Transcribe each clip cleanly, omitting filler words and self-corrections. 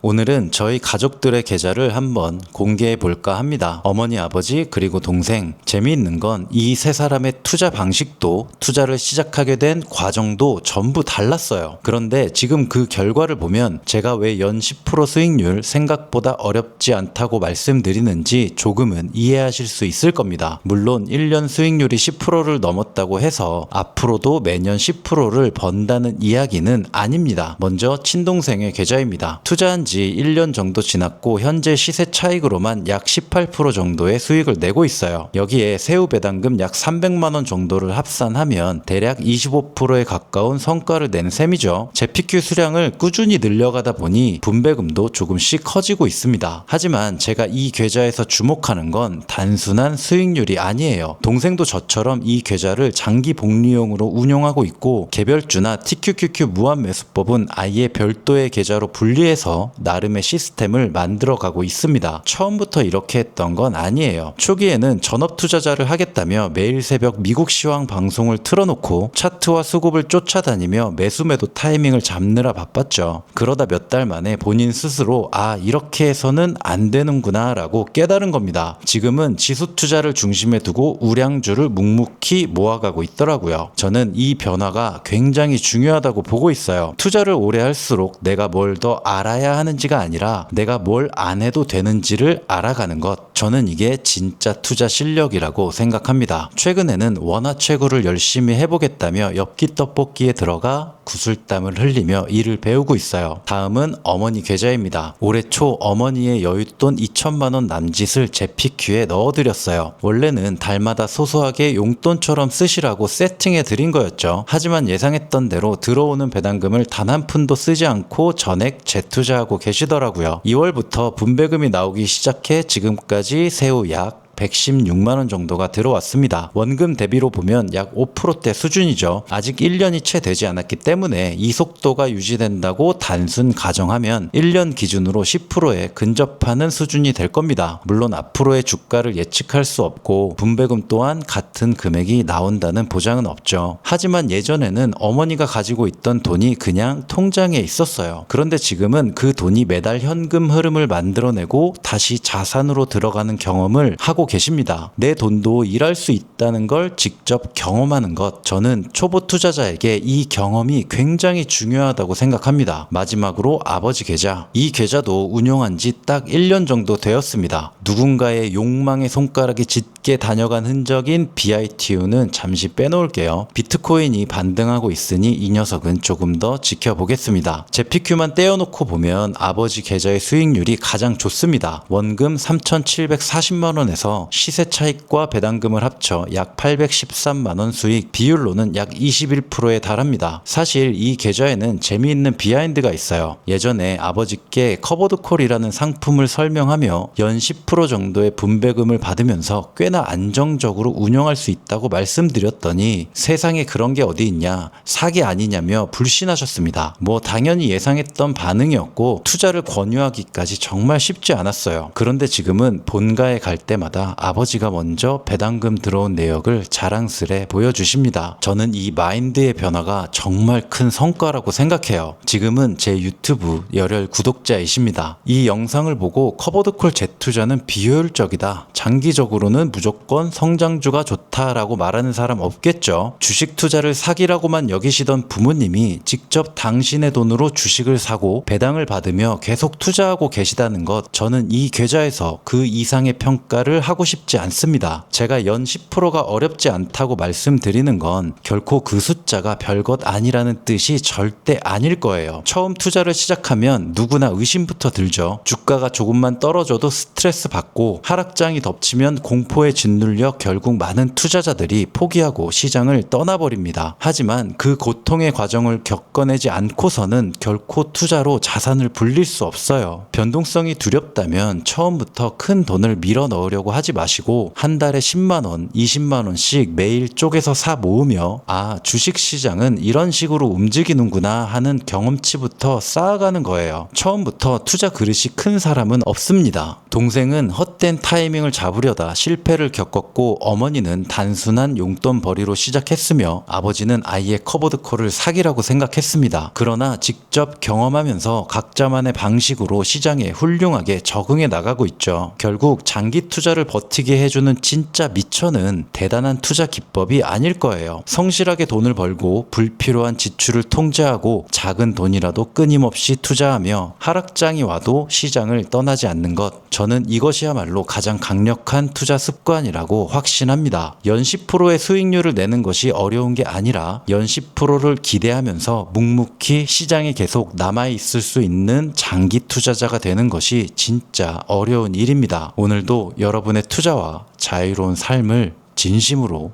오늘은 저희 가족들의 계좌를 한번 공개해 볼까 합니다. 어머니, 아버지, 그리고 동생. 재미있는 건 이 세 사람의 투자 방식도 투자를 시작하게 된 과정도 전부 달랐어요. 그런데 지금 그 결과를 보면 제가 왜 연 10% 수익률 생각보다 어렵지 않다고 말씀드리는지 조금은 이해하실 수 있을 겁니다. 물론 1년 수익률이 10%를 넘었다고 해서 앞으로도 매년 10%를 번다는 이야기는 아닙니다. 먼저 친동생의 계좌입니다. 투자한 지 1년 정도 지났고 현재 시세 차익으로만 약 18% 정도의 수익을 내고 있어요. 여기에 세후 배당금 약 300만 원 정도를 합산하면 대략 25%에 가까운 성과를 낸 셈이죠. 제PQ 수량을 꾸준히 늘려가다 보니 분배금도 조금씩 커지고 있습니다. 하지만 제가 이 계좌에서 주목하는 건 단순한 수익률이 아니에요. 동생도 저처럼 이 계좌를 장기 복리용으로 운용하고 있고 개별주나 TQQQ 무한매수법은 아예 별도의 계좌로 분리해서 나름의 시스템을 만들어가고 있습니다. 처음부터 이렇게 했던 건 아니에요. 초기에는 전업 투자자를 하겠다며 매일 새벽 미국 시황 방송을 틀어놓고 차트와 수급을 쫓아다니며 매수매도 타이밍을 잡느라 바빴죠. 그러다 몇 달 만에 본인 스스로 이렇게 해서는 안 되는구나 라고 깨달은 겁니다. 지금은 지수 투자를 중심에 두고 우량주를 묵묵히 모아가고 있더라고요. 저는 이 변화가 굉장히 중요하다고 보고 있어요. 투자를 오래 할수록 내가 뭘 더 알아야 하는지가 아니라 내가 뭘 안 해도 되는지를 알아가는 것. 저는 이게 진짜 투자 실력이라고 생각합니다. 최근에는 원화채굴을 열심히 해보겠다며 엽기 떡볶이에 들어가 구슬땀을 흘리며 일을 배우고 있어요. 다음은 어머니 계좌입니다. 올해 초 어머니의 여윳돈 2천만 원 남짓을 제PQ에 넣어드렸어요. 원래는 달마다 소소하게 용돈처럼 쓰시라고 세팅해 드린 거였죠. 하지만 예상했던 대로 들어오는 배당금을 단 한 푼도 쓰지 않고 전액 재투자하고 계시더라고요. 2월부터 분배금이 나오기 시작해 지금까지 세후 약 116만 원 정도가 들어왔습니다. 원금 대비로 보면 약 5%대 수준이죠. 아직 1년이 채 되지 않았기 때문에 이 속도가 유지된다고 단순 가정하면 1년 기준으로 10%에 근접하는 수준이 될 겁니다. 물론 앞으로의 주가를 예측할 수 없고 분배금 또한 같은 금액이 나온다는 보장은 없죠. 하지만 예전에는 어머니가 가지고 있던 돈이 그냥 통장에 있었어요. 그런데 지금은 그 돈이 매달 현금 흐름을 만들어내고 다시 자산으로 들어가는 경험을 하고 계십니다. 내 돈도 일할 수 있다는 걸 직접 경험하는 것. 저는 초보 투자자에게 이 경험이 굉장히 중요하다고 생각합니다. 마지막으로 아버지 계좌. 이 계좌도 운용한 지 딱 1년 정도 되었습니다. 누군가의 욕망의 손가락이 짙게 다녀간 흔적인 BITU는 잠시 빼놓을게요. 비트코인이 반등하고 있으니 이 녀석은 조금 더 지켜보겠습니다. 제PQ만 떼어놓고 보면 아버지 계좌의 수익률이 가장 좋습니다. 원금 3,740만 원에서 시세 차익과 배당금을 합쳐 약 813만 원 수익, 비율로는 약 21%에 달합니다. 사실 이 계좌에는 재미있는 비하인드가 있어요. 예전에 아버지께 커버드콜이라는 상품을 설명하며 연 10% 정도의 분배금을 받으면서 꽤나 안정적으로 운영할 수 있다고 말씀드렸더니 세상에 그런 게 어디 있냐, 사기 아니냐며 불신하셨습니다. 당연히 예상했던 반응이었고 투자를 권유하기까지 정말 쉽지 않았어요. 그런데 지금은 본가에 갈 때마다 아버지가 먼저 배당금 들어온 내역을 자랑스레 보여주십니다. 저는 이 마인드의 변화가 정말 큰 성과라고 생각해요. 지금은 제 유튜브 열혈 구독자이십니다. 이 영상을 보고 커버드콜 재투자는 비효율적이다, 장기적으로는 무조건 성장주가 좋다라고 말하는 사람 없겠죠. 주식 투자를 사기라고만 여기시던 부모님이 직접 당신의 돈으로 주식을 사고 배당을 받으며 계속 투자하고 계시다는 것, 저는 이 계좌에서 그 이상의 평가를 하고 싶지 않습니다. 제가 연 10%가 어렵지 않다고 말씀드리는 건 결코 그 숫자가 별것 아니라는 뜻이 절대 아닐 거예요. 처음 투자를 시작하면 누구나 의심부터 들죠. 주가가 조금만 떨어져도 스트레스 받고 하락장이 덮치면 공포에 짓눌려 결국 많은 투자자들이 포기하고 시장을 떠나버립니다. 하지만 그 고통의 과정을 겪어내지 않고서는 결코 투자로 자산을 불릴 수 없어요. 변동성이 두렵다면 처음부터 큰 돈을 밀어 넣으려고 하지 마시고 한 달에 10만원, 20만원씩 매일 쪼개서 사 모으며 주식시장은 이런 식으로 움직이는구나 하는 경험치부터 쌓아가는 거예요. 처음부터 투자 그릇이 큰 사람은 없습니다. 동생은 헛된 타이밍을 잡으려다 실패를 겪었고 어머니는 단순한 용돈 벌이로 시작했으며 아버지는 아이의 커버드콜을 사기라고 생각했습니다. 그러나 직접 경험하면서 각자만의 방식으로 시장에 훌륭하게 적응해 나가고 있죠. 결국 장기 투자를 버티게 해주는 진짜 미천은 대단한 투자 기법이 아닐 거예요. 성실하게 돈을 벌고 불필요한 지출을 통제하고 작은 돈이라도 끊임없이 투자하며 하락장이 와도 시장을 떠나지 않는 것. 저는 이것이야말로 가장 강력한 투자 습관이라고 확신합니다. 연 10%의 수익률을 내는 것이 어려운 게 아니라 연 10%를 기대하면서 묵묵히 시장에 계속 남아있을 수 있는 장기 투자자가 되는 것이 진짜 어려운 일입니다. 오늘도 여러분의 투자와 자유로운 삶을 진심으로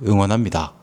응원합니다.